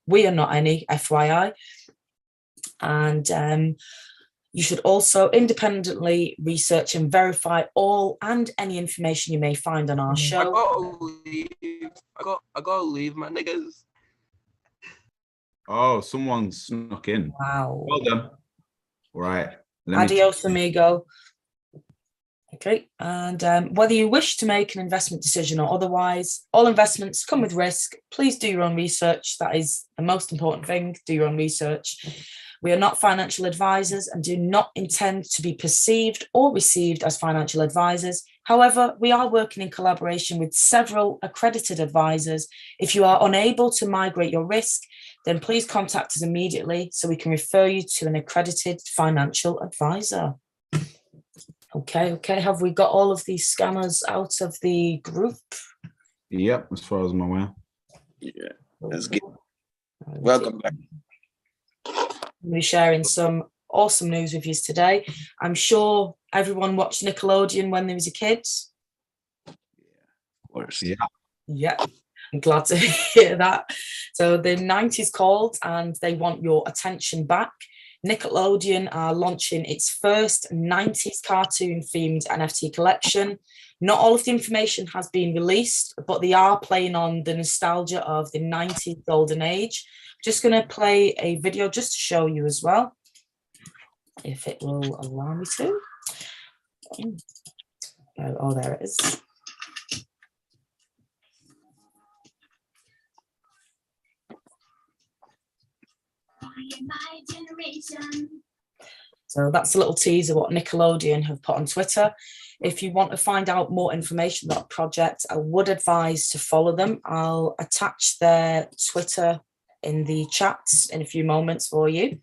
We are not any, FYI. And you should also independently research and verify all and any information you may find on our show. I gotta leave, my niggas. Oh, someone snuck in. Wow. Well done. All right. Adios, amigo. Okay, and whether you wish to make an investment decision or otherwise, all investments come with risk. Please do your own research. That is the most important thing. Do your own research. We are not financial advisors and do not intend to be perceived or received as financial advisors. However, we are working in collaboration with several accredited advisors. If you are unable to migrate your risk, then please contact us immediately so we can refer you to an accredited financial advisor. Okay. Have we got all of these scammers out of the group? Yep, as far as I'm aware. Yeah, that's good. Welcome back. We're sharing some awesome news with you today. I'm sure everyone watched Nickelodeon when they was a kid. Yeah, of course. Yeah. I'm glad to hear that. So the 90s called and they want your attention back. Nickelodeon are launching its first 90s cartoon-themed NFT collection. Not all of the information has been released, but they are playing on the nostalgia of the 90s golden age. Just going to play a video just to show you as well, if it will allow me to. Oh, there it is. So that's a little teaser what Nickelodeon have put on Twitter. If you want to find out more information about the project, I would advise to follow them. I'll attach their Twitter in the chat in a few moments for you,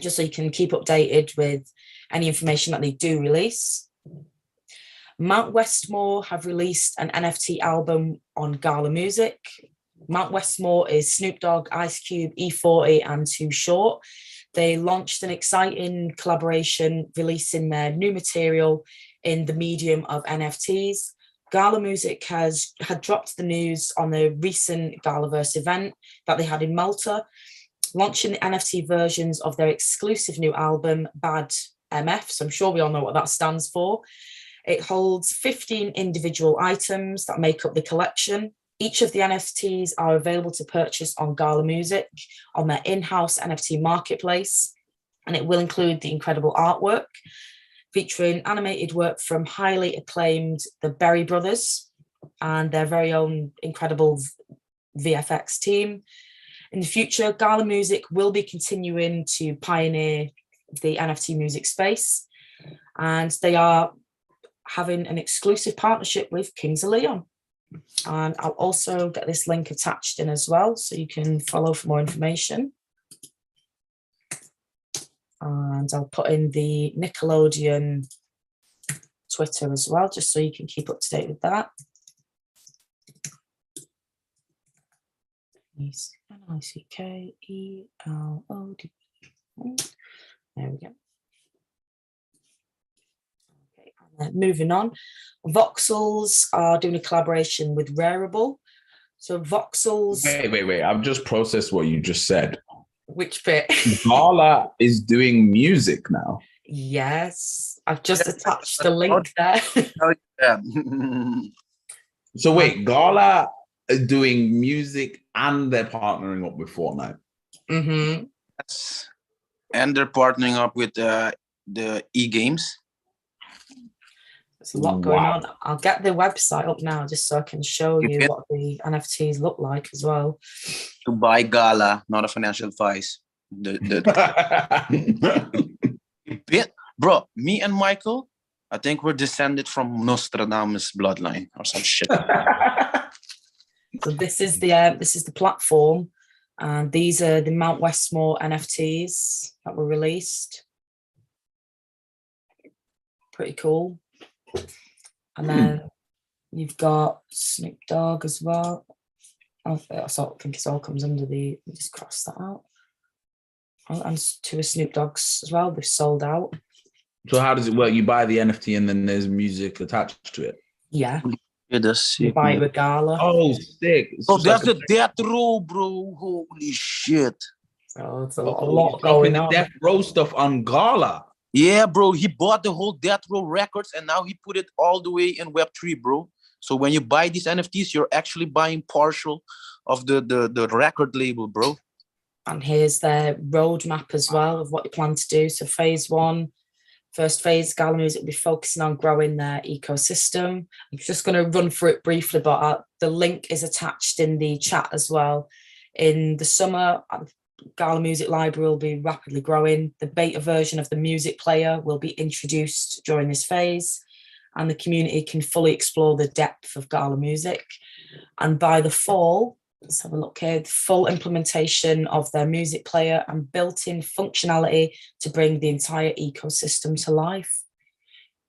just so you can keep updated with any information that they do release. Mount Westmore have released an NFT album on Gala Music. Mount Westmore is Snoop Dogg, Ice Cube, E40, and Too Short. They launched an exciting collaboration, releasing their new material in the medium of NFTs. Gala Music had dropped the news on the recent Galaverse event that they had in Malta, launching the NFT versions of their exclusive new album, Bad MF. So I'm sure we all know what that stands for. It holds 15 individual items that make up the collection. Each of the NFTs are available to purchase on Gala Music on their in-house NFT marketplace, and it will include the incredible artwork featuring animated work from highly acclaimed the Berry Brothers and their very own incredible VFX team. In the future, Gala Music will be continuing to pioneer the NFT music space, and they are having an exclusive partnership with Kings of Leon. And I'll also get this link attached in as well, so you can follow for more information. And I'll put in the Nickelodeon Twitter as well, just so you can keep up to date with that. Nickelod. There we go. Okay, moving on. Voxels are doing a collaboration with Rarible. So Voxels. Wait. I've just processed what you just said. Which bit? Gala is doing music now. Yes, I've just attached the link there. So wait, Gala is doing music and they're partnering up with Fortnite. Mm-hmm. Yes. And they're partnering up with the e-games. There's a lot going on. I'll get the website up now just so I can show you what the NFTs look like as well. To buy Gala, not a financial advice. Bro, me and Michael, I think we're descended from Nostradamus bloodline or some shit. So this is the platform, and these are the Mount Westmore NFTs that were released. Pretty cool. And then you've got Snoop Dogg as well. I think it all comes under the. Just cross that out. And two of Snoop Dogg's as well. They've sold out. So how does it work? You buy the NFT and then there's music attached to it. Yeah. Yeah, that's You sick, buy it man. with Gala. Oh, sick. It's Oh, just like that's the death row, bro. Holy shit. So it's a oh, lot he's going dropping the on. death row stuff on Gala. Yeah, bro. He bought the whole death row records and now he put it all the way in Web3, bro. So when you buy these NFTs, you're actually buying partial of the record label, bro. And here's their roadmap as well of what they plan to do. So phase one, first phase, Gala Music will be focusing on growing their ecosystem. I'm just going to run through it briefly, but the link is attached in the chat as well. In the summer, Gala Music Library will be rapidly growing. The beta version of the music player will be introduced during this phase, and the community can fully explore the depth of Gala Music. And by the fall, let's have a look here, the full implementation of their music player and built-in functionality to bring the entire ecosystem to life.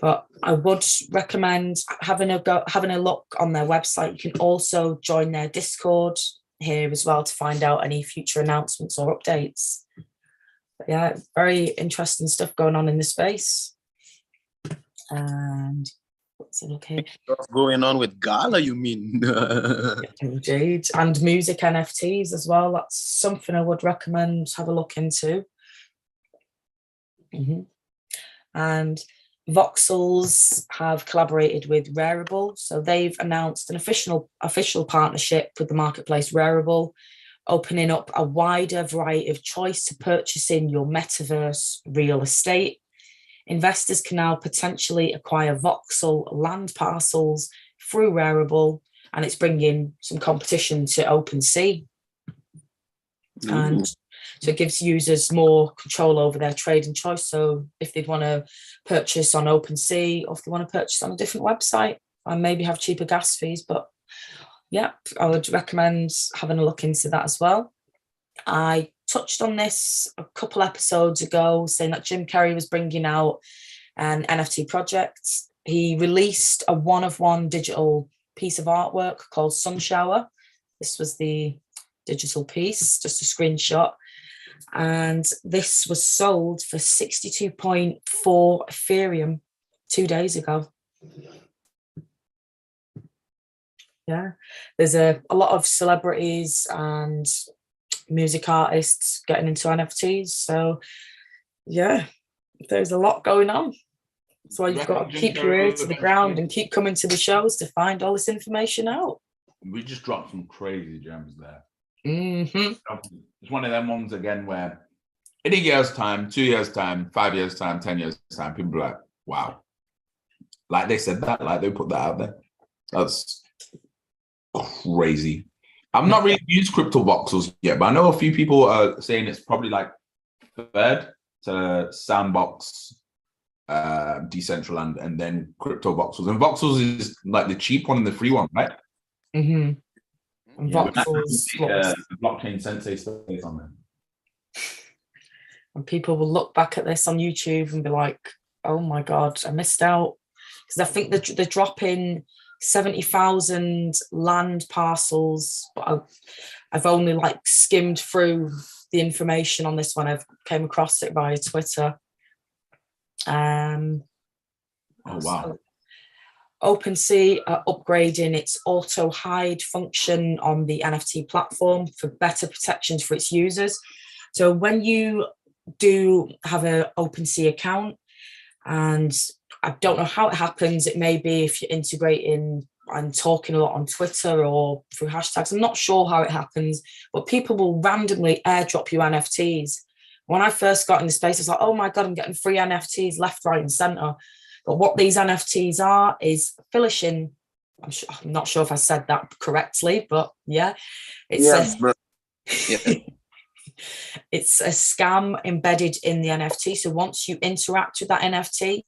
But I would recommend having a look on their website. You can also join their Discord here as well to find out any future announcements or updates. But yeah, very interesting stuff going on in the space. And what's it look here? What's going on with Gala, you mean? Indeed. And music NFTs as well. That's something I would recommend have a look into. And Voxels have collaborated with Rarible. So they've announced an official partnership with the marketplace Rarible, opening up a wider variety of choice to purchasing your metaverse real estate. Investors can now potentially acquire voxel land parcels through Rarible, and it's bringing some competition to OpenSea. And so it gives users more control over their trading choice. So if they'd want to purchase on OpenSea, or if they want to purchase on a different website and maybe have cheaper gas fees. But yeah, I would recommend having a look into that as well. I touched on this a couple episodes ago, saying that Jim Carrey was bringing out an NFT project. He released a one-of-one digital piece of artwork called Sun Shower. This was the digital piece, just a screenshot. And this was sold for 62.4 Ethereum 2 days ago. Yeah, there's a lot of celebrities and music artists getting into NFTs. So yeah, there's a lot going on. So you've got to keep your ear to the ground and keep coming to the shows to find all this information out. We just dropped some crazy gems there. Mm-hmm. It's one of them ones again where in a year's time, 2 years' time, 5 years' time, 10 years' time, people are like, wow. Like they said that, like they put that out there. That's crazy. I've not really used crypto voxels yet, but I know a few people are saying it's probably like third to Sandbox, Decentraland, and then crypto voxels. And voxels is like the cheap one and the free one, right? Mm-hmm. And Yeah. voxels, blockchain sensei stuff on there. and people will look back at this on YouTube and be like, oh my God, I missed out. Because I think they're dropping 70,000 land parcels, but I've only like skimmed through the information on this one. I've came across it via Twitter. Oh wow. OpenSea are upgrading its auto hide function on the NFT platform for better protections for its users. So when you do have an OpenSea account, and I don't know how it happens, it may be if you're integrating and talking a lot on Twitter or through hashtags. I'm not sure how it happens, but people will randomly airdrop you NFTs. When I first got in the space, I was like, oh my God, I'm getting free NFTs left, right, and center. But what these NFTs are is phishing. I'm not sure if I said that correctly, but yeah, it's it's a scam embedded in the NFT. So once you interact with that NFT,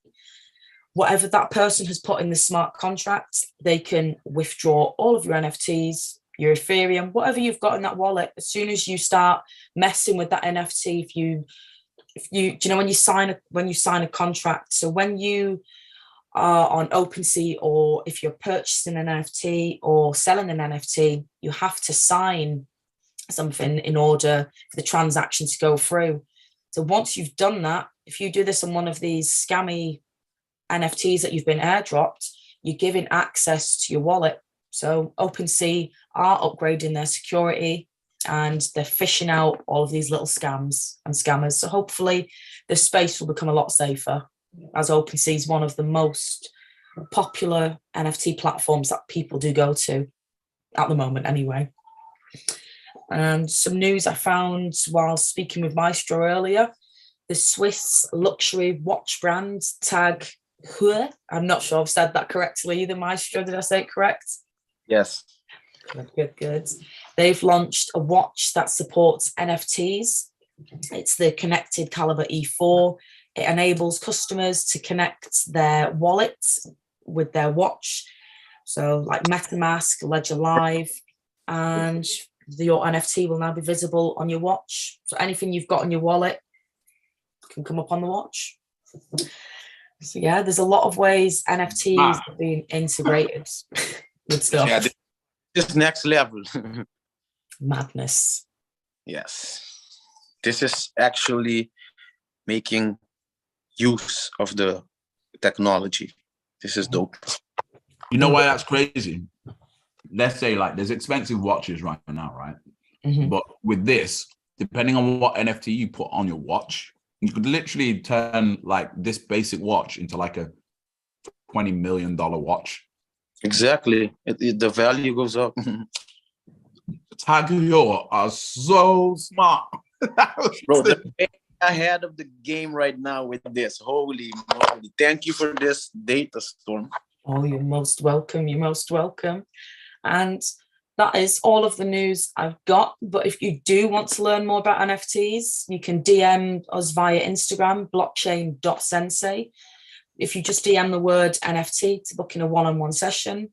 whatever that person has put in the smart contract, they can withdraw all of your NFTs, your Ethereum, whatever you've got in that wallet. As soon as you start messing with that NFT, if you do you know when you sign a contract, so when you are on OpenSea, or if you're purchasing an NFT or selling an NFT, you have to sign something in order for the transaction to go through. So once you've done that, if you do this on one of these scammy NFTs that you've been airdropped, you're giving access to your wallet. So OpenSea are upgrading their security and they're fishing out all of these little scams and scammers. So hopefully the space will become a lot safer, as OpenSea is one of the most popular NFT platforms that people do go to at the moment anyway. And some news I found while speaking with Maestro earlier, the Swiss luxury watch brand Tag Heuer, I'm not sure I've said that correctly either, Maestro, did I say it correct? Yes. Good. They've launched a watch that supports NFTs. It's the connected Caliber E4. It enables customers to connect their wallets with their watch. So like MetaMask, Ledger Live, and your NFT will now be visible on your watch. So anything you've got on your wallet can come up on the watch. So yeah, there's a lot of ways NFTs are being integrated with stuff. Yeah, this next level. Madness. Yes. This is actually making use of the technology. This is dope. You know why that's crazy? Let's say like there's expensive watches right now, right? Mm-hmm. But with this, depending on what NFT you put on your watch, you could literally turn like this basic watch into like a $20 million watch. Exactly. The value goes up. Tag Heuer are so smart. Bro, they're ahead of the game right now with this. Holy moly. Thank you for this data storm. Oh, you're most welcome. You're most welcome. And that is all of the news I've got. But if you do want to learn more about NFTs, you can DM us via Instagram, blockchain.sensei. If you just DM the word NFT to book in a one-on-one session,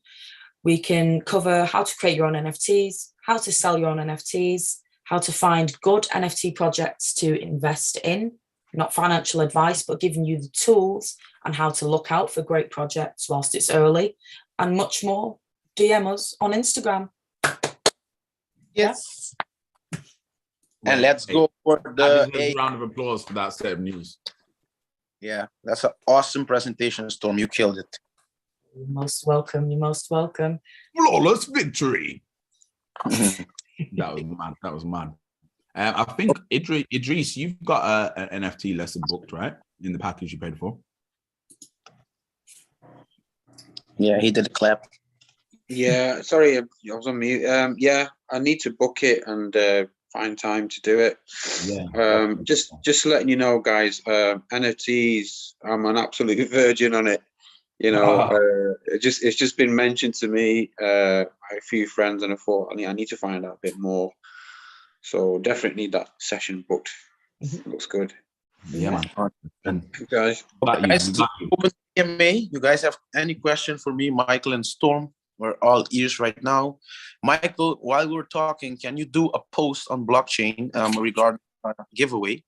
we can cover how to create your own NFTs, how to sell your own NFTs, how to find good NFT projects to invest in, not financial advice, but giving you the tools and how to look out for great projects whilst it's early, and much more. DM us on Instagram. Yes. And let's go for a round of applause for that set of news. Yeah, that's an awesome presentation, Storm. You killed it. You're most welcome. You're most welcome. Flawless victory. That was mad. I think Idris, you've got an NFT lesson booked, right? In the package you paid for. Yeah, he did a clap. Yeah, sorry, I was on mute. Yeah, I need to book it and find time to do it. Yeah. Just letting you know, guys. NFTs, I'm an absolute virgin on it. You know, it's just been mentioned to me by a few friends, and I thought, I need to find out a bit more. So definitely need that session booked. Looks good. Yeah, man. Thank you, guys. Open AMA. You guys have any question for me, Michael and Storm? We're all ears right now. Michael, while we're talking, can you do a post on blockchain regarding giveaway?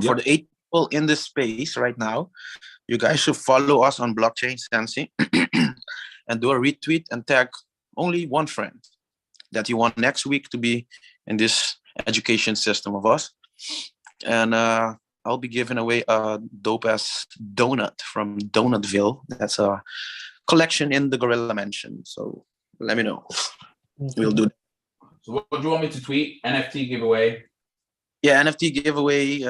For the 8 people in this space right now, you guys should follow us on Blockchain Sensei and do a retweet and tag only one friend that you want next week to be in this education system of us. And I'll be giving away a dope-ass donut from Donutville. That's a collection in the Gorilla Mansion. So let me know. We'll do that. So what do you want me to tweet? NFT giveaway? Yeah, NFT giveaway,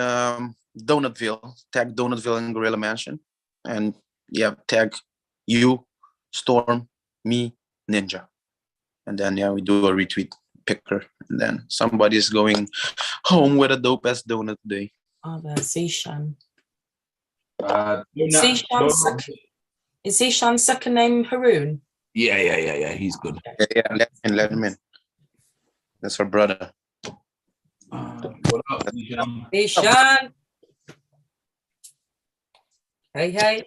Donutville. Tag Donutville in Gorilla Mansion. And yeah, tag you, Storm, me, Ninja. And then yeah, we do a retweet picker. And then somebody's going home with a dope-ass donut today. Oh, there's Zishan. Is Zishan's second name Haroon? Yeah. He's good. Yeah, let him in. That's our brother. What up, Zishan? Zishan! Hey.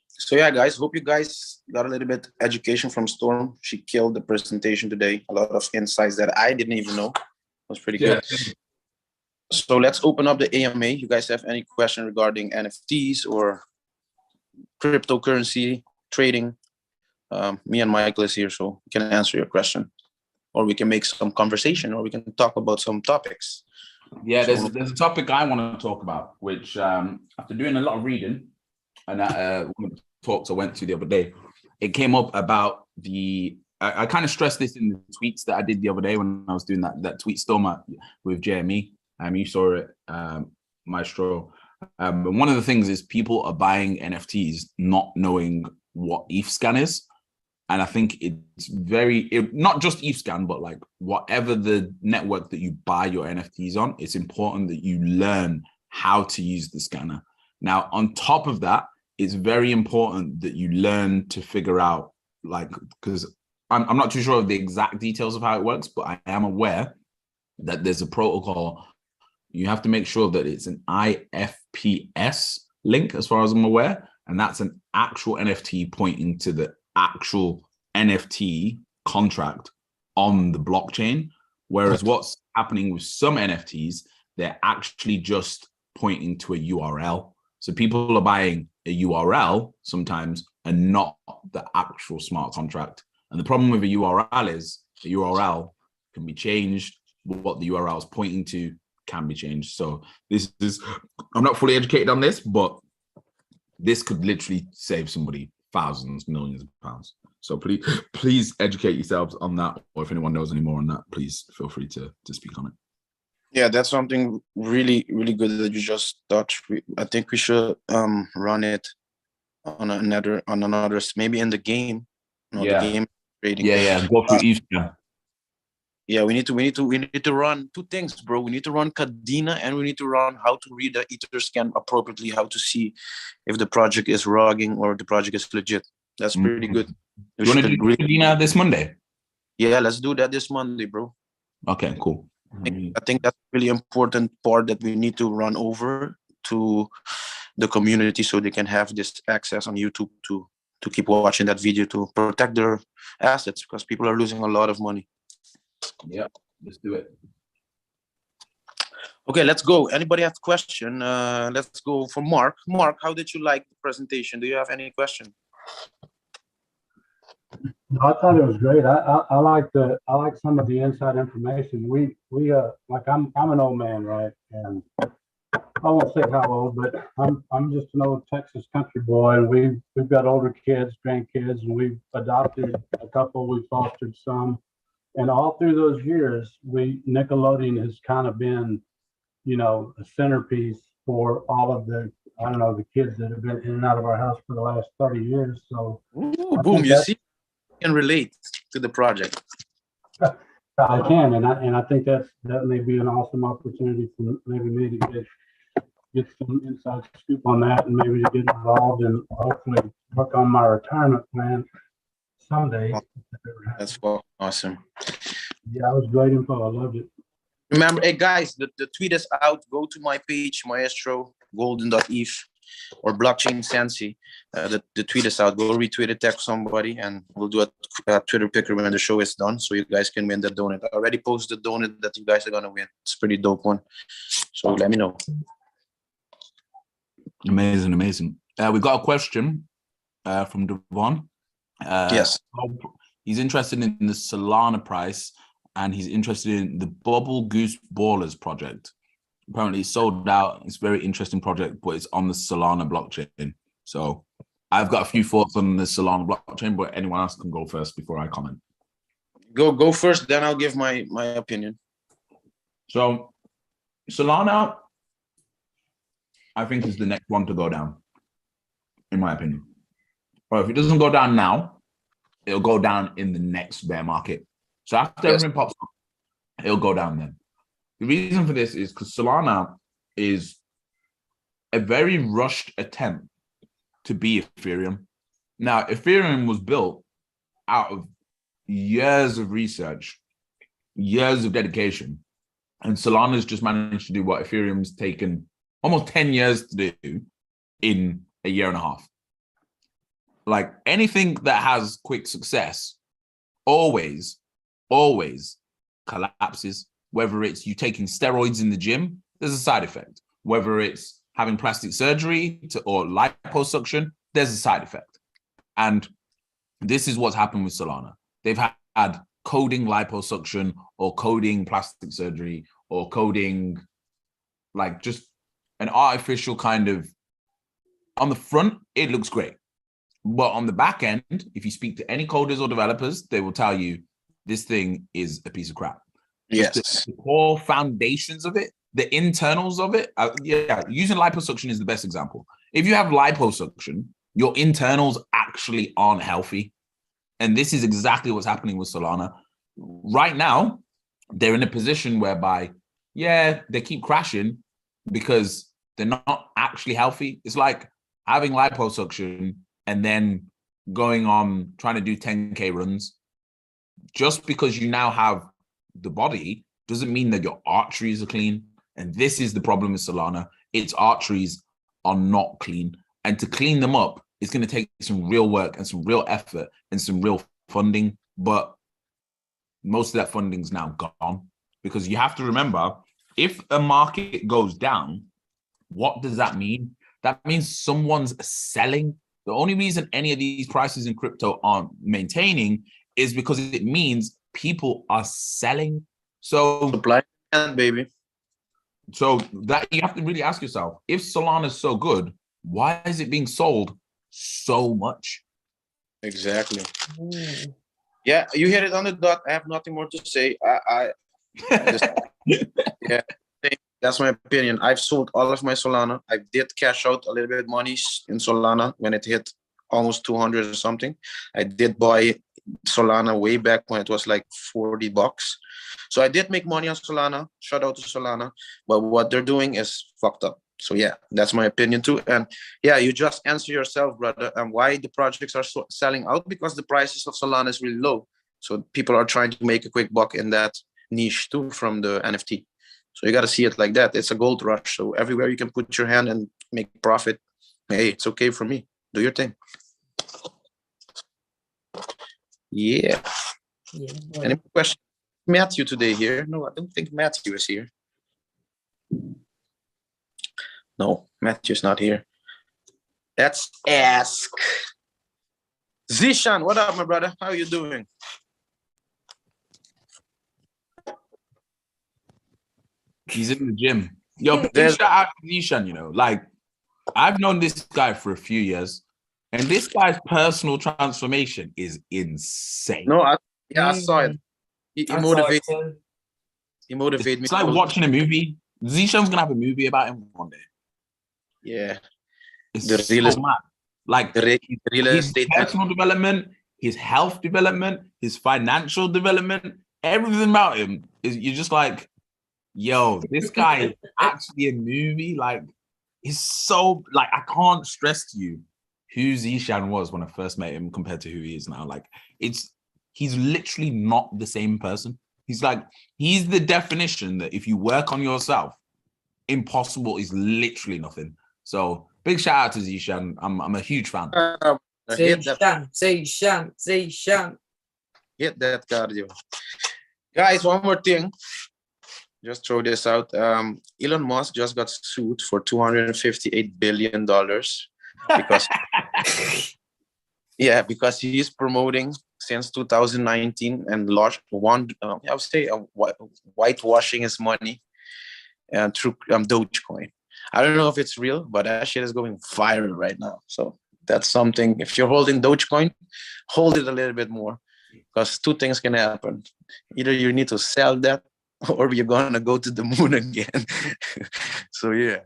So yeah, guys, hope you guys got a little bit education from Storm. She killed the presentation today. A lot of insights that I didn't even know. It was pretty good. So let's open up the AMA. You guys have any question regarding NFTs or cryptocurrency trading? Me and Michael is here, so we can answer your question. Or we can make some conversation, or we can talk about some topics. Yeah, there's a topic I want to talk about, which after doing a lot of reading, and I want to talks I went to the other day, it came up about I kind of stressed this in the tweets that I did the other day when I was doing that tweet storm with JME. You saw it, Maestro. But one of the things is people are buying NFTs not knowing what ETHScan is. And I think it's not just ETHScan, but like whatever the network that you buy your NFTs on, it's important that you learn how to use the scanner. Now, on top of that, it's very important that you learn to figure out, like, because I'm not too sure of the exact details of how it works, but I am aware that there's a protocol. You have to make sure that it's an IFPS link, as far as I'm aware, and that's an actual NFT pointing to the actual NFT contract on the blockchain. Whereas what's happening with some NFTs, they're actually just pointing to a URL. So people are buying a URL sometimes and not the actual smart contract. And the problem with a URL is the URL can be changed. What the URL is pointing to can be changed. So this is, I'm not fully educated on this, but this could literally save somebody thousands, millions of pounds. So please educate yourselves on that. Or if anyone knows any more on that, please feel free to speak on it. Yeah, that's something really, really good that you just touched. I think we should run it on another, maybe in the game. The game trading. Yeah. Go through each. Yeah, we need to run two things, bro. We need to run Cadena, and we need to run how to read the EtherScan appropriately, how to see if the project is rogging or the project is legit. That's pretty good. You want to do Cadena this Monday? Yeah, let's do that this Monday, bro. Okay, cool. I think that's a really important part that we need to run over to the community so they can have this access on YouTube to keep watching that video to protect their assets, because people are losing a lot of money. Yeah, let's do it. Okay, let's go. Anybody have a question? Let's go for Mark. Mark, how did you like the presentation? Do you have any question? I thought it was great. I like some of the inside information. We like I'm an old man, right? And I won't say how old, but I'm just an old Texas country boy, and we've got older kids, grandkids, and we've adopted a couple, we fostered some, and all through those years, Nickelodeon has kind of been, a centerpiece for all of the kids that have been in and out of our house for the last 30 years. So, ooh, boom! You see, you can relate to the project. I can, and I think that may be an awesome opportunity for maybe me to get some inside scoop on that, and maybe to get involved and hopefully work on my retirement plan someday. That's awesome. Yeah, it was great info. I loved it. Remember, hey guys, the tweet is out. Go to my page, Maestro Golden.eth or Blockchain Sensi. The tweet is out. Go retweet it, tag somebody, and we'll do a Twitter picker when the show is done, so you guys can win that donut. I already posted the donut that you guys are gonna win. It's a pretty dope one. So let me know. Amazing. We've got a question from Devon. Yes. He's interested in the Solana price, and he's interested in the Bubble Goose Ballers project. Apparently it's sold out. It's a very interesting project, but it's on the Solana blockchain. So I've got a few thoughts on the Solana blockchain, but anyone else can go first before I comment. Go first, then I'll give my opinion. So Solana, I think, is the next one to go down, in my opinion. But if it doesn't go down now, it'll go down in the next bear market. So after everything pops up, it'll go down then. The reason for this is because Solana is a very rushed attempt to be Ethereum. Now, Ethereum was built out of years of research, years of dedication, and Solana's just managed to do what Ethereum's taken almost 10 years to do in a year and a half. Like anything that has quick success always collapses. Whether it's you taking steroids in the gym, there's a side effect. Whether it's having plastic surgery or liposuction, there's a side effect. And this is what's happened with Solana. They've had coding liposuction or coding plastic surgery or coding like just an artificial kind of, on the front, it looks great. But on the back end, if you speak to any coders or developers, they will tell you this thing is a piece of crap. Yes. The core foundations of it, the internals of it. Using liposuction is the best example. If you have liposuction, your internals actually aren't healthy. And this is exactly what's happening with Solana. Right now, they're in a position whereby, they keep crashing because they're not actually healthy. It's like having liposuction and then going on trying to do 10K runs. Just because you now have the body doesn't mean that your arteries are clean. And this is the problem with Solana. Its arteries are not clean. And to clean them up, it's going to take some real work and some real effort and some real funding. But most of that funding is now gone, because you have to remember, if a market goes down, what does that mean? That means someone's selling. The only reason any of these prices in crypto aren't maintaining is because it means people are selling. So Supply and baby. So that you have to really ask yourself, if Solana is so good, why is it being sold so much? Exactly. Yeah, you hit it on the dot. I have nothing more to say. Yeah, that's my opinion. I've sold all of my Solana. I did cash out a little bit of money in Solana when it hit almost 200 or something. I did buy Solana way back when it was like $40. So I did make money on Solana. Shout out to Solana. But what they're doing is fucked up. So yeah, that's my opinion too. And yeah, you just answer yourself, brother. And why the projects are selling out? Because the prices of Solana is really low. So people are trying to make a quick buck in that niche too from the NFT. So you got to see it like that. It's a gold rush. So everywhere you can put your hand and make profit, hey, it's okay for me. Do your thing. Yeah. Any questions? Matthew today here? No, I don't think Matthew is here. No, Matthew's not here. Let's ask Zishan. What up, my brother? How are you doing? He's in the gym. Yo, big shout out to Zishan, like, I've known this guy for a few years, and this guy's personal transformation is insane. No, I saw it. He motivated me. It's like watching a movie. Zishan's gonna have a movie about him one day. Yeah. It's The real so mad. Like real his estate personal development, his health development, his financial development, everything about him is, you're just like, yo, this guy is actually a movie. Like, he's so, like, I can't stress to you who Zishan was when I first met him compared to who he is now. Like, he's literally not the same person. He's the definition that if you work on yourself, impossible is literally nothing. So big shout out to Zishan. I'm a huge fan. Zishan. Hit that cardio. Guys, one more thing. Just throw this out. Elon Musk just got sued for $258 billion because because he is promoting since 2019 and launched whitewashing his money through Dogecoin. I don't know if it's real, but that shit is going viral right now. So that's something. If you're holding Dogecoin, hold it a little bit more, because two things can happen. Either you need to sell that, or you're gonna go to the moon again. So yeah,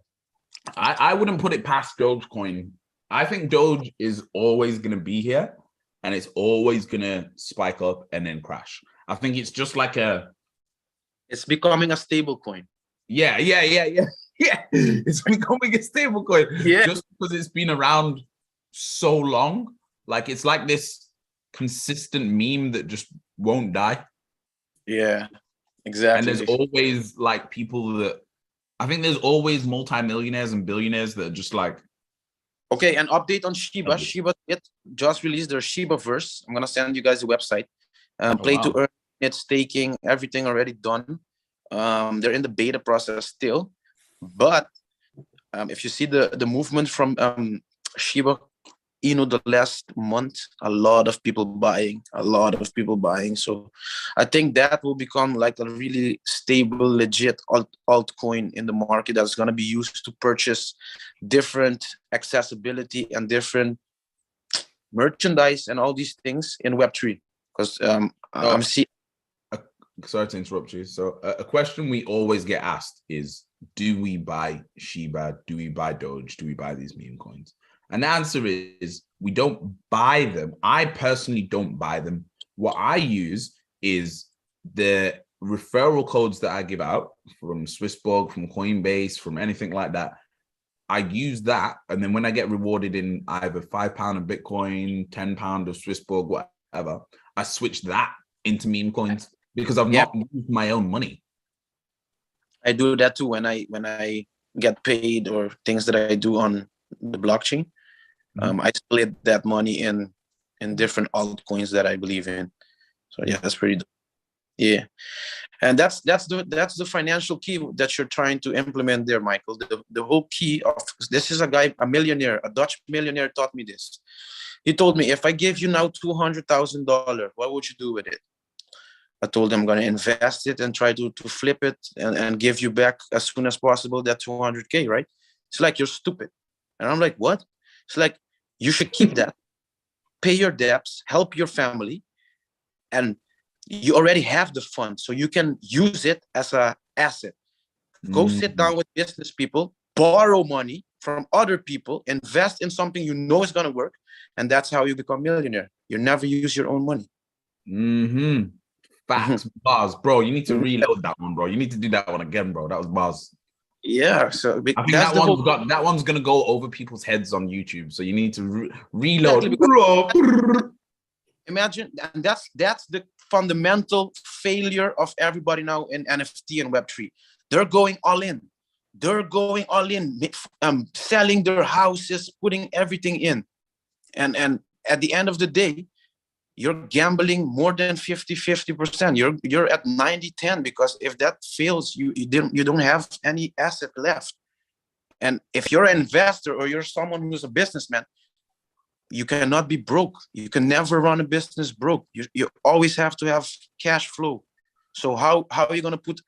I wouldn't put it past Dogecoin. I think Doge is always gonna be here, and it's always gonna spike up and then crash. I think it's just like it's becoming a stable coin. Yeah. It's becoming a stable coin. Yeah, just because it's been around so long. Like, it's like this consistent meme that just won't die. Yeah. Exactly. And there's always like people that, I think there's always multimillionaires and billionaires that are just like. Okay, an update on Shiba. Okay. Shiba just released their Shibaverse. I'm gonna send you guys the website. Play to earn, it's staking, everything already done. They're in the beta process still, but if you see the movement from Shiba Inu the last month, a lot of people buying. So I think that will become like a really stable, legit altcoin in the market that's going to be used to purchase different accessibility and different merchandise and all these things in Web3. Because I'm seeing. Sorry to interrupt you. So a question we always get asked is, do we buy Shiba? Do we buy Doge? Do we buy these meme coins? And the answer is we don't buy them. I personally don't buy them. What I use is the referral codes that I give out from Swissborg, from Coinbase, from anything like that. I use that. And then when I get rewarded in either £5 of Bitcoin, £10 of Swissborg, whatever, I switch that into meme coins because I've not used my own money. I do that too when I get paid or things that I do on the blockchain. I split that money in different altcoins that I believe in. So yeah, that's pretty dope. Yeah, and that's the financial key that you're trying to implement there, Michael. The whole key of this is a millionaire, a Dutch millionaire taught me this. He told me, if I give you now $200,000, what would you do with it? I told him I'm going to invest it and try to flip it and give you back as soon as possible that 200K, right? It's like, you're stupid. And I'm like, what? It's like, you should keep that, pay your debts, help your family, and you already have the fund, so you can use it as an asset. Go sit down with business people, borrow money from other people, invest in something you know is going to work, and that's how you become millionaire. You never use your own money. Facts, bars, bro. You need to reload that one, bro. You need to do that one again, bro. That was bars. Yeah, so I think that one's gonna go over people's heads on YouTube. So you need to reload. Exactly, imagine, and that's the fundamental failure of everybody now in NFT and Web3. They're going all in. They're going all in, selling their houses, putting everything in, and at the end of the day, you're gambling more than 50%. You're at 90-10, because if that fails, you don't have any asset left. And if you're an investor or you're someone who's a businessman, you cannot be broke. You can never run a business broke. You always have to have cash flow. So how are you going to put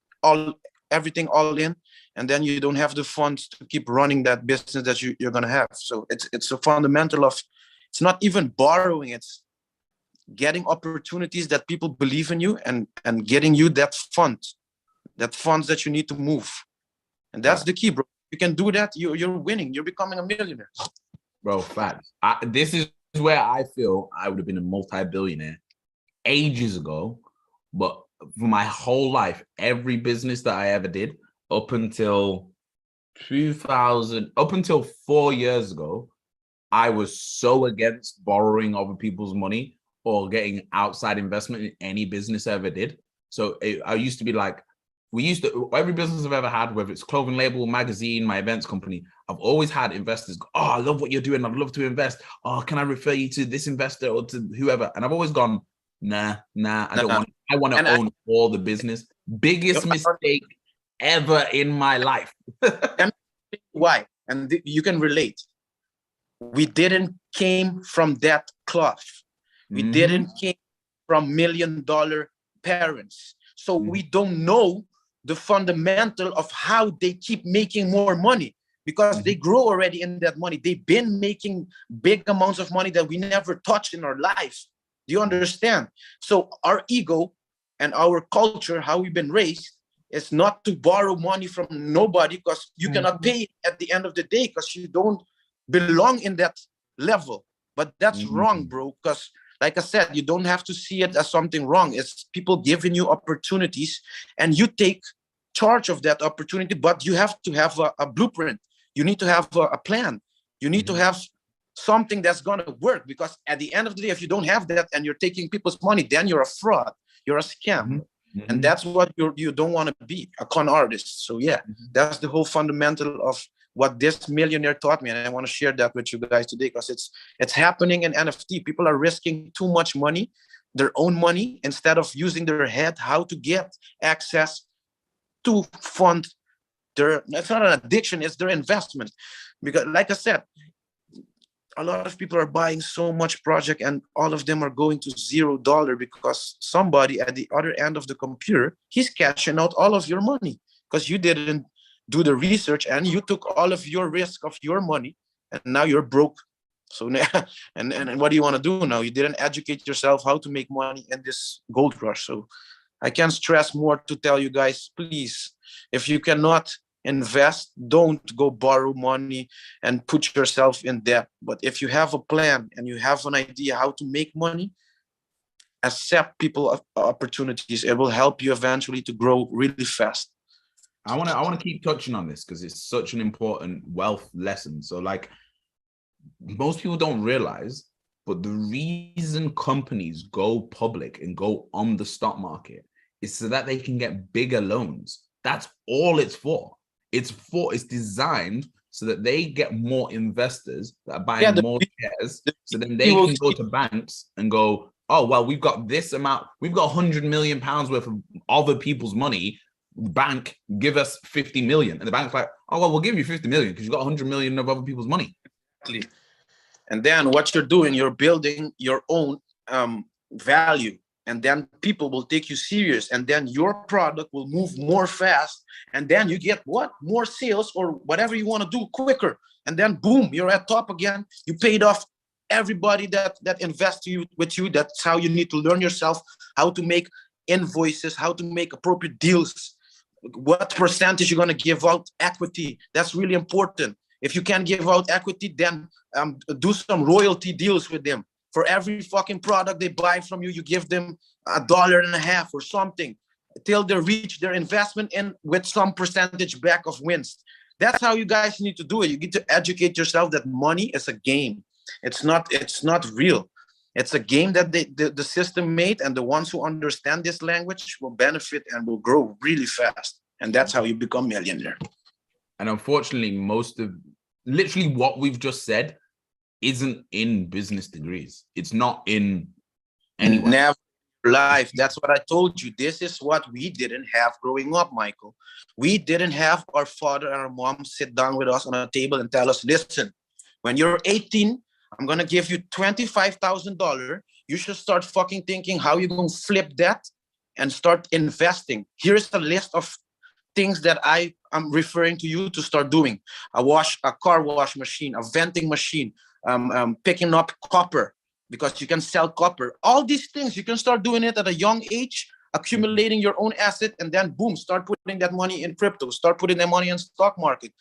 everything all in, and then you don't have the funds to keep running that business that you're going to have? So it's a fundamental of, it's not even borrowing, it's getting opportunities that people believe in you and getting you that funds that you need to move. And that's the key, bro. You can do that, you're winning. You're becoming a millionaire. Bro, facts. This is where I feel I would have been a multi-billionaire ages ago. But for my whole life, every business that I ever did up until 4 years ago, I was so against borrowing other people's money or getting outside investment in any business I ever did. So I used to be like, every business I've ever had, whether it's clothing label, magazine, my events company, I've always had investors go, oh, I love what you're doing. I'd love to invest. Oh, can I refer you to this investor or to whoever? And I've always gone, nah, I don't want it. I want to own all the business. Biggest mistake ever in my life. Why? And you can relate. We didn't came from that cloth. We didn't came from $1 million parents. So we don't know the fundamental of how they keep making more money, because they grow already in that money. They've been making big amounts of money that we never touched in our life. Do you understand? So our ego and our culture, how we've been raised, is not to borrow money from nobody, because you cannot pay at the end of the day, because you don't belong in that level. But that's wrong, bro, because like I said, you don't have to see it as something wrong. It's people giving you opportunities, and you take charge of that opportunity, but you have to have a blueprint. You need to have a plan. You need to have something that's going to work, because at the end of the day, if you don't have that and you're taking people's money, then you're a fraud. You're a scam. And that's what you don't want to be, a con artist. So yeah, that's the whole fundamental of what this millionaire taught me, and I want to share that with you guys today, because it's happening in NFT. People are risking too much money, their own money, instead of using their head how to get access to fund their. It's not an addiction; it's their investment. Because, like I said, a lot of people are buying so much project, and all of them are going to $0 because somebody at the other end of the computer, he's cashing out all of your money because you didn't do the research and you took all of your risk of your money, and now you're broke So and what do you want to do now? You didn't educate yourself how to make money in this gold rush. So I can't stress more to tell you guys, please, if you cannot invest, don't go borrow money and put yourself in debt. But if you have a plan and you have an idea how to make money, accept people opportunities. It will help you eventually to grow really fast. I want to keep touching on this because it's such an important wealth lesson. So like most people don't realize, but the reason companies go public and go on the stock market is so that they can get bigger loans. That's all it's for. It's designed so that they get more investors that are buying more shares. So then they can go to banks and go, oh, well, we've got this amount. We've got 100 million pounds worth of other people's money. Bank, give us 50 million. And the bank's like, oh, well, we'll give you 50 million because you've got 100 million of other people's money. Exactly. And then what you're doing, you're building your own value. And then people will take you serious. And then your product will move more fast. And then you get what? More sales or whatever you want to do quicker. And then boom, you're at top again. You paid off everybody that invests with you. That's how you need to learn yourself, how to make invoices, how to make appropriate deals, what percentage you're going to give out equity. That's really important. If you can't give out equity, then do some royalty deals with them. For every fucking product they buy from you, you give them $1.50 or something till they reach their investment and with some percentage back of wins. That's how you guys need to do it. You need to educate yourself that money is a game. It's not real. It's a game that the system made, and the ones who understand this language will benefit and will grow really fast. And that's how you become millionaire. And unfortunately, most of literally what we've just said isn't in business degrees. It's not in anywhere. Never life. That's what I told you. This is what we didn't have growing up, Michael. We didn't have our father and our mom sit down with us on a table and tell us, listen, when you're 18, I'm going to give you $25,000. You should start fucking thinking how you're going to flip that and start investing. Here's a list of things that I am referring to you to start doing. A car wash machine, a venting machine, picking up copper, because you can sell copper. All these things, you can start doing it at a young age, accumulating your own asset, and then boom, start putting that money in crypto, start putting that money in stock market.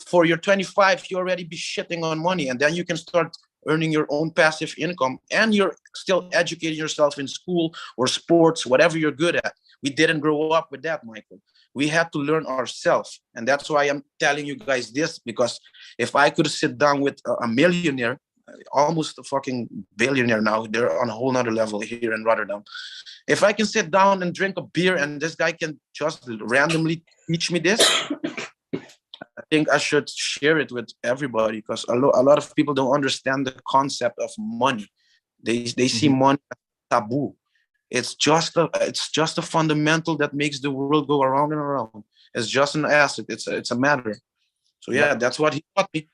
For your 25, you already be shitting on money, and then you can start earning your own passive income, and you're still educating yourself in school or sports, whatever you're good at. We didn't grow up with that, Michael. We had to learn ourselves. And that's why I'm telling you guys this, because if I could sit down with a millionaire, almost a fucking billionaire now, they're on a whole nother level here in Rotterdam. If I can sit down and drink a beer and this guy can just randomly teach me this, I think I should share it with everybody, because a lot of people don't understand the concept of money. They see money as taboo. It's just a fundamental that makes the world go around and around. It's just an asset. It's a matter. So yeah, that's what he taught me.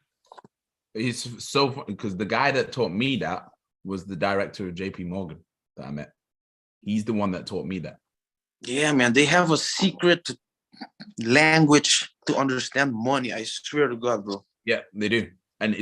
It's so funny because the guy that taught me that was the director of JP Morgan that I met. He's the one that taught me that. Yeah, man, they have a secret language to understand money. I swear to God, bro. Yeah, they do. And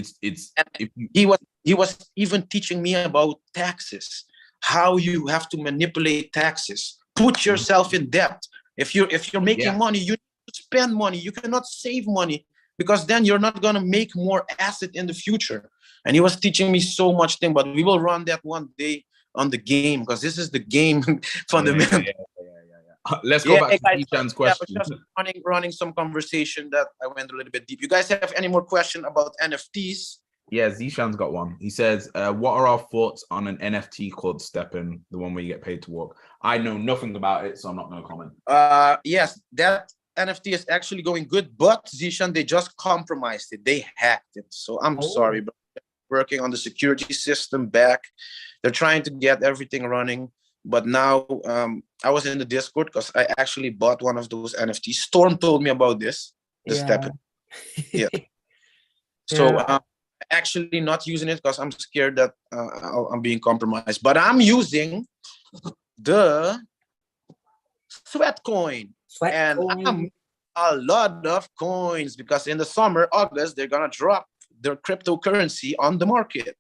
he was even teaching me about taxes, how you have to manipulate taxes, put yourself in debt. If you're making money, you need to spend money. You cannot save money, because then you're not going to make more asset in the future. And he was teaching me so much thing, but we will run that one day on the game, because this is the game fundamental. Let's go back to Zishan's question. Yeah, but just running some conversation that I went a little bit deep. You guys have any more question about NFTs? Yeah, Zishan's got one. He says, what are our thoughts on an NFT called Steppen, the one where you get paid to walk? I know nothing about it, so I'm not going to comment. Yes, that NFT is actually going good, but Zishan, they just compromised it. They hacked it. So I'm sorry, but they're working on the security system back. They're trying to get everything running. But now I was in the Discord because I actually bought one of those NFTs. Storm told me about this. Steppen. Yeah. So actually not using it because I'm scared that I'm being compromised. But I'm using the sweat coin. I'm a lot of coins, because in the summer, August, they're gonna drop their cryptocurrency on the market.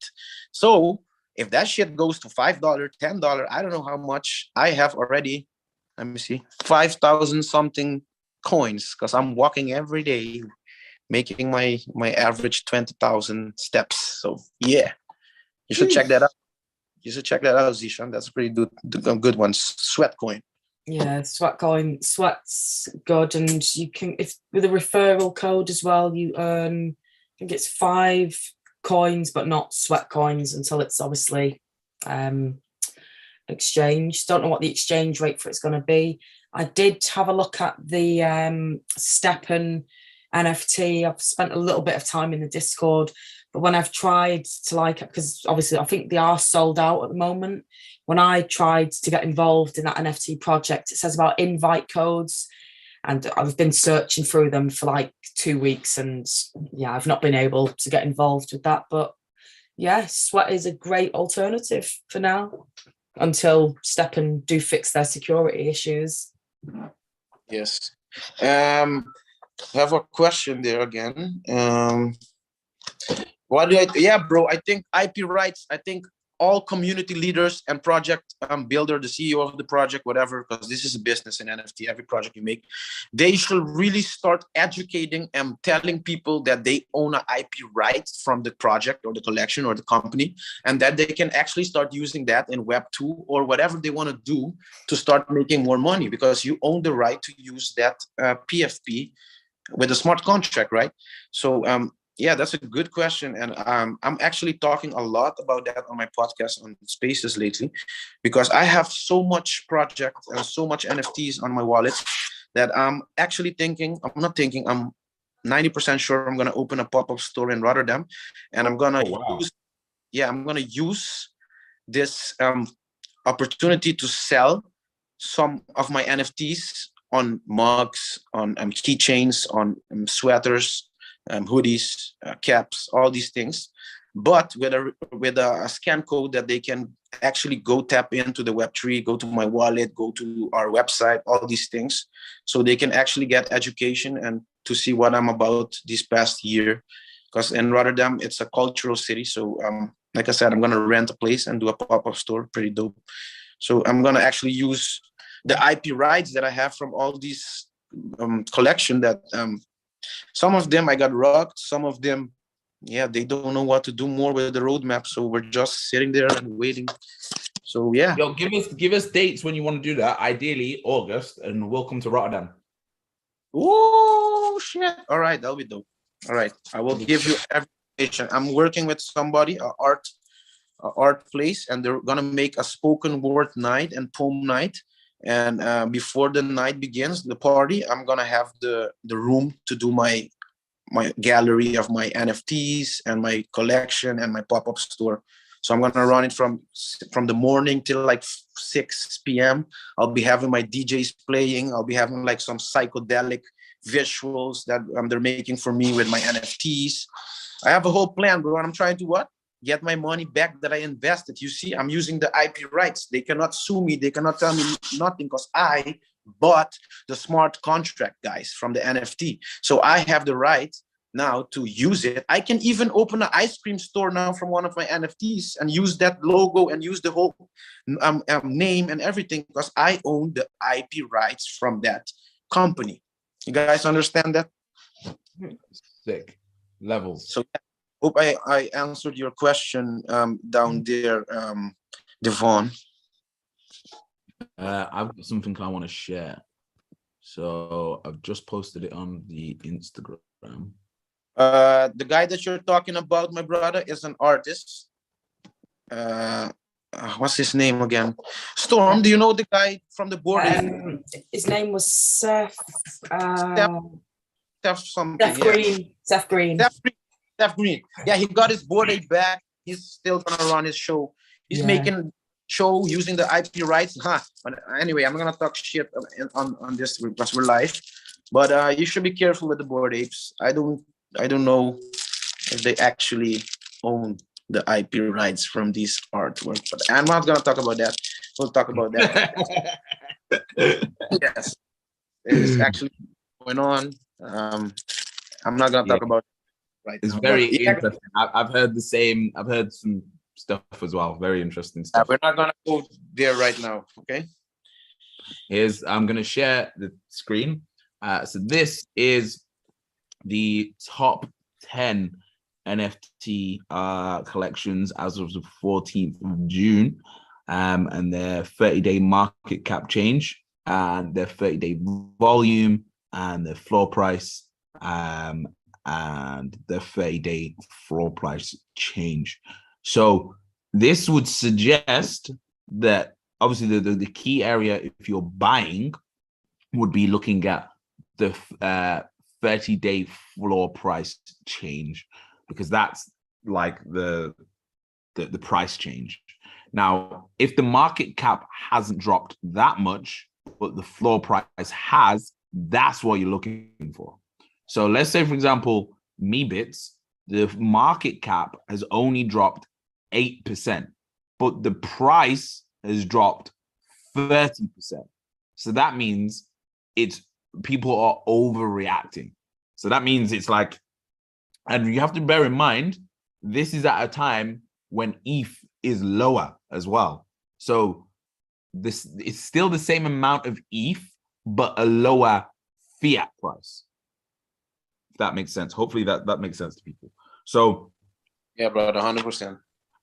So if that shit goes to $5, $10, I don't know how much I have already. Let me see, 5,000 something coins, because I'm walking every day, making my average 20,000 steps. So yeah, you should check that out. You should check that out, Zishan. That's a pretty good one. Sweat coin. Yeah, Sweat's good, and you can, if with a referral code as well, you earn, I think it's 5 coins, but not Sweat coins until it's obviously exchanged. Don't know what the exchange rate for it's going to be. I did have a look at the Steppen NFT. I've spent a little bit of time in the Discord, but when I've tried to because obviously I think they are sold out at the moment. When I tried to get involved in that NFT project, it says about invite codes, and I've been searching through them for like 2 weeks, and yeah, I've not been able to get involved with that. But yeah, Sweat is a great alternative for now until Steppen do fix their security issues. Yes. I have a question there again. What do yeah, bro, I think IP rights, I think all community leaders and project builder, the CEO of the project, whatever, because this is a business in NFT, every project you make, they should really start educating and telling people that they own an IP right from the project or the collection or the company, and that they can actually start using that in Web2 or whatever they want to do to start making more money, because you own the right to use that PFP with a smart contract, right? So yeah, that's a good question. And I'm actually talking a lot about that on my podcast on Spaces lately, because I have so much project and so much NFTs on my wallet that I'm actually thinking, I'm 90% sure I'm going to open a pop-up store in Rotterdam, and I'm going to I'm going to use this opportunity to sell some of my NFTs on mugs, on keychains, on sweaters, hoodies, caps, all these things, but with a scan code that they can actually go tap into the Web3, go to my wallet, go to our website, all these things, so they can actually get education and to see what I'm about this past year. Because in Rotterdam, it's a cultural city. So like I said, I'm going to rent a place and do a pop-up store. Pretty dope. So I'm going to actually use the IP rights that I have from all these collection that some of them I got rocked. Some of them, yeah, they don't know what to do more with the roadmap. So we're just sitting there and waiting. So yeah. Yo, give us dates when you want to do that. Ideally August, and welcome to Rotterdam. Oh shit! All right, that'll be dope. All right, I will give you information. I'm working with somebody, an art place, and they're gonna make a spoken word night and poem night. And before the night begins, the party, I'm gonna have the room to do my gallery of my NFTs and my collection and my pop-up store. So I'm gonna run it from the morning till like 6 p.m. I'll be having my DJs playing. I'll be having like some psychedelic visuals that they're making for me with my NFTs. I have a whole plan, bro. And I'm trying to get my money back that I invested. You see, I'm using the IP rights. They cannot sue me. They cannot tell me nothing, because I bought the smart contract, guys, from the NFT. So I have the right now to use it. I can even open an ice cream store now from one of my NFTs and use that logo and use the whole name and everything, because I own the IP rights from that company. You guys understand that? Sick. Levels. So hope I answered your question down there, Devon. I've got something I want to share. So I've just posted it on the Instagram. The guy that you're talking about, my brother, is an artist. What's his name again? Storm, do you know the guy from the board? His name was Seth. Seth something. Seth Green. Seth Green. Yeah, he got his board ape back. He's still gonna run his show. He's making show using the IP rights. But anyway, I'm gonna talk shit on this because we're live. But you should be careful with the board apes. I don't know if they actually own the IP rights from this artwork. But I'm not gonna talk about that. We'll talk about that. Yes, it is actually going on. I'm not gonna talk about it. right It's now. very But yeah, interesting. I've heard the same. I've heard some stuff as well. Very interesting yeah, stuff. we're not gonna go there right now. Okay. I'm going to share the screen. So this is the top 10 NFT collections as of the 14th of June, and their 30-day market cap change, and their 30-day volume, and their floor price, and their 30-day floor price change. So this would suggest that obviously the key area if you're buying would be looking at the 30-day floor price change, because that's like the price change. Now, if the market cap hasn't dropped that much, but the floor price has, that's what you're looking for. So let's say, for example, Meebits, the market cap has only dropped 8%, but the price has dropped 30%. So that means people are overreacting. So that means it's like, and you have to bear in mind, this is at a time when ETH is lower as well. So this it's still the same amount of ETH, but a lower fiat price. If that makes sense. Hopefully that makes sense to people. So Yeah, bro, 100%.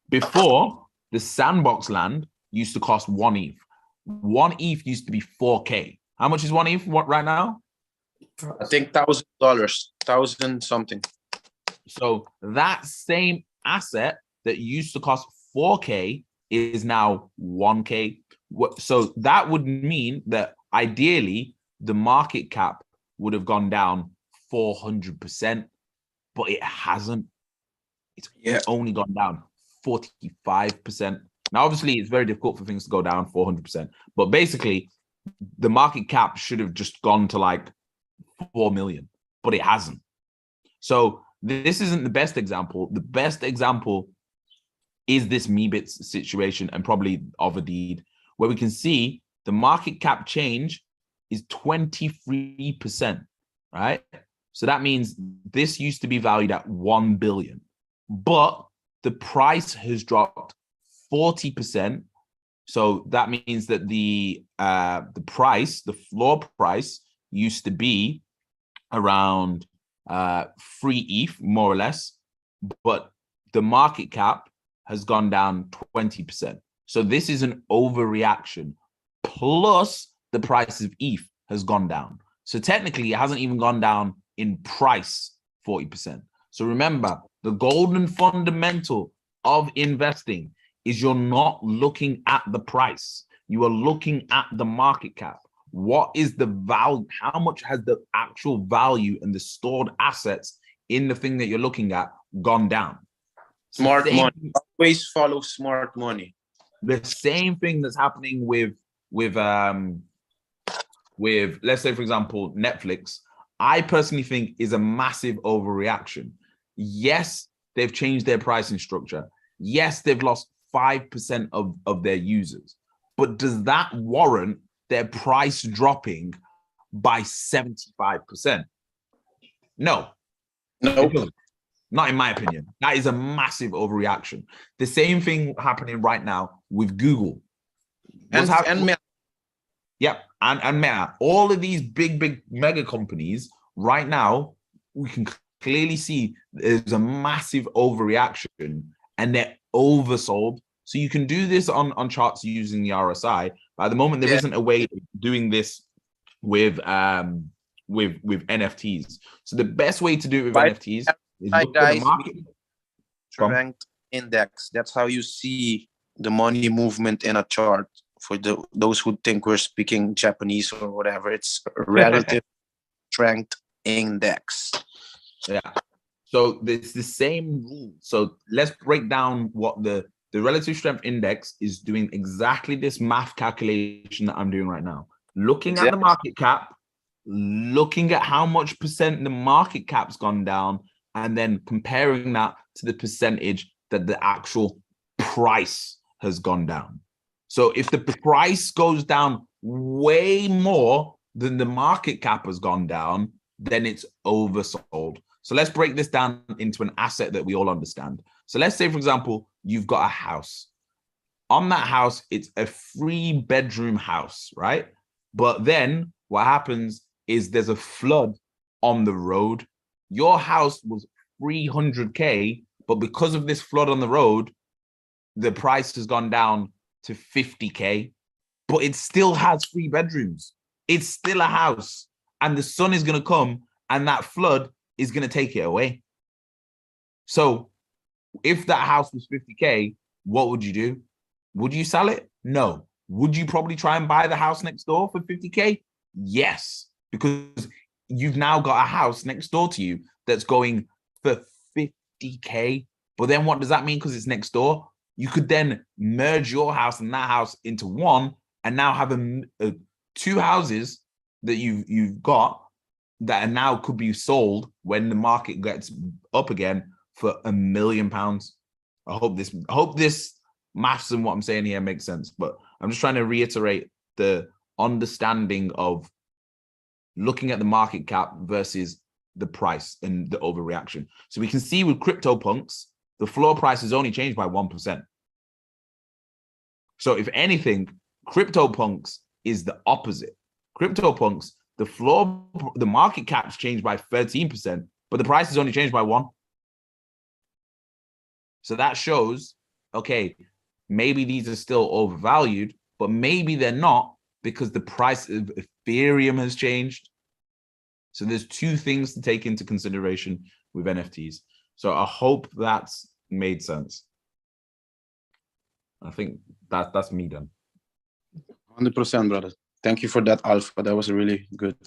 before, the sandbox land used to cost 1 ETH. 1 ETH used to be 4K. How much is 1 ETH right now? I think $1,000, 1,000 something. So that same asset that used to cost 4K is now 1K. So that would mean that ideally the market cap would have gone down 400%, but it hasn't. It's only gone down 45%. Now, obviously, it's very difficult for things to go down 400%, but basically, the market cap should have just gone to like 4 million, but it hasn't. So this isn't the best example. The best example is this Meebits situation, and probably Overdeed, where we can see the market cap change is 23%, right? So that means this used to be valued at 1 billion, but the price has dropped 40%. So that means that the price, the floor price, used to be around 3 ETH, more or less, but the market cap has gone down 20%. So this is an overreaction. Plus, the price of ETH has gone down. So technically, it hasn't even gone down in price 40%. So remember, the golden fundamental of investing is you're not looking at the price. You are looking at the market cap. What is the value? How much has the actual value and the stored assets in the thing that you're looking at gone down? Smart money. Always follow smart money. The same thing that's happening with let's say, for example, Netflix, I personally think is a massive overreaction. Yes, they've changed their pricing structure. Yes, they've lost 5% of their users. But does that warrant their price dropping by 75%? No. No. Not in my opinion. That is a massive overreaction. The same thing happening right now with Google. And Meta. Yep, and Meta. All of these big mega companies right now, we can clearly see there's a massive overreaction and they're oversold. So you can do this on charts using the RSI. But at the moment, there isn't a way of doing this with NFTs. So the best way to do it with NFTs is look at the market strength index. That's how you see the money movement in a chart. For those who think we're speaking Japanese or whatever, it's relative strength index. Yeah. So it's the same rule. So let's break down what the relative strength index is doing. Exactly this math calculation that I'm doing right now. Looking at the market cap, looking at how much percent the market cap's gone down, and then comparing that to the percentage that the actual price has gone down. So if the price goes down way more than the market cap has gone down, then it's oversold. So let's break this down into an asset that we all understand. So let's say, for example, you've got a house. On that house, it's a 3-bedroom house, right? But then what happens is there's a flood on the road. Your house was 300K, but because of this flood on the road, the price has gone down to 50K, but it still has 3 bedrooms. It's still a house, and the sun is going to come and that flood is going to take it away. So if that house was 50K, what would you do? Would you sell it? No. Would you probably try and buy the house next door for 50K? Yes, because you've now got a house next door to you that's going for 50K. But then what does that mean? Because it's next door, you could then merge your house and that house into one, and now have a 2 houses that you've got that are now could be sold when the market gets up again for £1 million. I hope this maths and what I'm saying here makes sense, but I'm just trying to reiterate the understanding of looking at the market cap versus the price and the overreaction. So we can see with CryptoPunks, the floor price has only changed by 1%. So if anything, CryptoPunks is the opposite. CryptoPunks, the market cap's changed by 13%, but the price has only changed by 1%. So that shows, okay, maybe these are still overvalued, but maybe they're not, because the price of Ethereum has changed. So there's 2 things to take into consideration with NFTs. So I hope that's made sense. I think that's me done. 100%, brother. Thank you for that, Alpha. That was a really good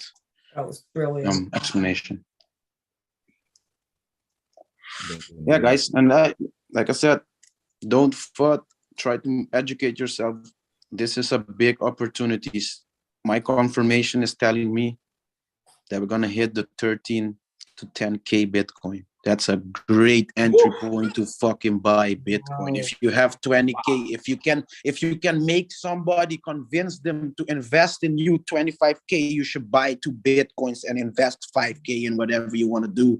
That was brilliant. explanation. Yeah, guys, and like I said, don't fret. Try to educate yourself. This is a big opportunities. My confirmation is telling me that we're gonna hit the 13 to 10K Bitcoin. That's a great entry point to fucking buy Bitcoin. Wow. If you have 20K, if you can make somebody convince them to invest in you 25K, you should buy 2 Bitcoins and invest 5K in whatever you want to do.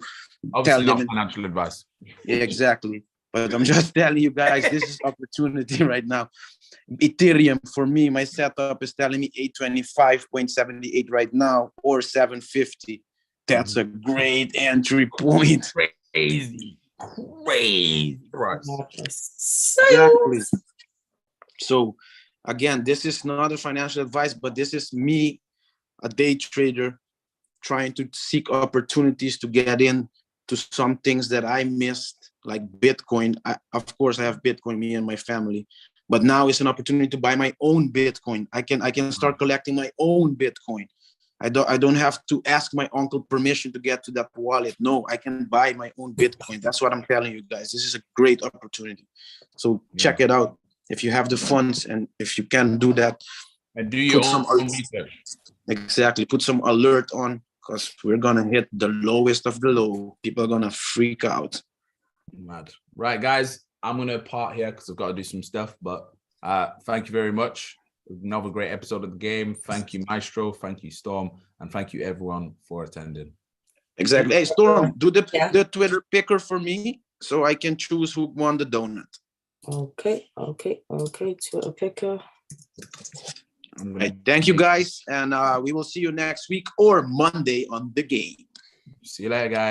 Obviously not financial advice. Yeah, exactly. But I'm just telling you guys, this is opportunity right now. Ethereum, for me, my setup is telling me 825.78 right now, or 750. That's a great entry point. Crazy price. Exactly. So again, this is not a financial advice, but this is me, a day trader, trying to seek opportunities to get in to some things that I missed, like Bitcoin. Of course, I have Bitcoin, me and my family, but now it's an opportunity to buy my own Bitcoin. I can start collecting my own Bitcoin. I don't have to ask my uncle permission to get to that wallet. No, I can buy my own Bitcoin. That's what I'm telling you guys. This is a great opportunity. So check it out if you have the funds, and if you can do that. And do your own research. Exactly. Put some alert on, because we're gonna hit the lowest of the low. People are gonna freak out. Mad. Right, guys, I'm gonna part here because I've got to do some stuff. But thank you very much. Another great episode of the game. Thank you, Maestro. Thank you, Storm, and thank you everyone for attending. Exactly. Hey, Storm, do the Twitter picker for me so I can choose who won the donut. Okay. Twitter picker. Right. Thank you, guys, and we will see you next week or Monday on the game. See you later, guys.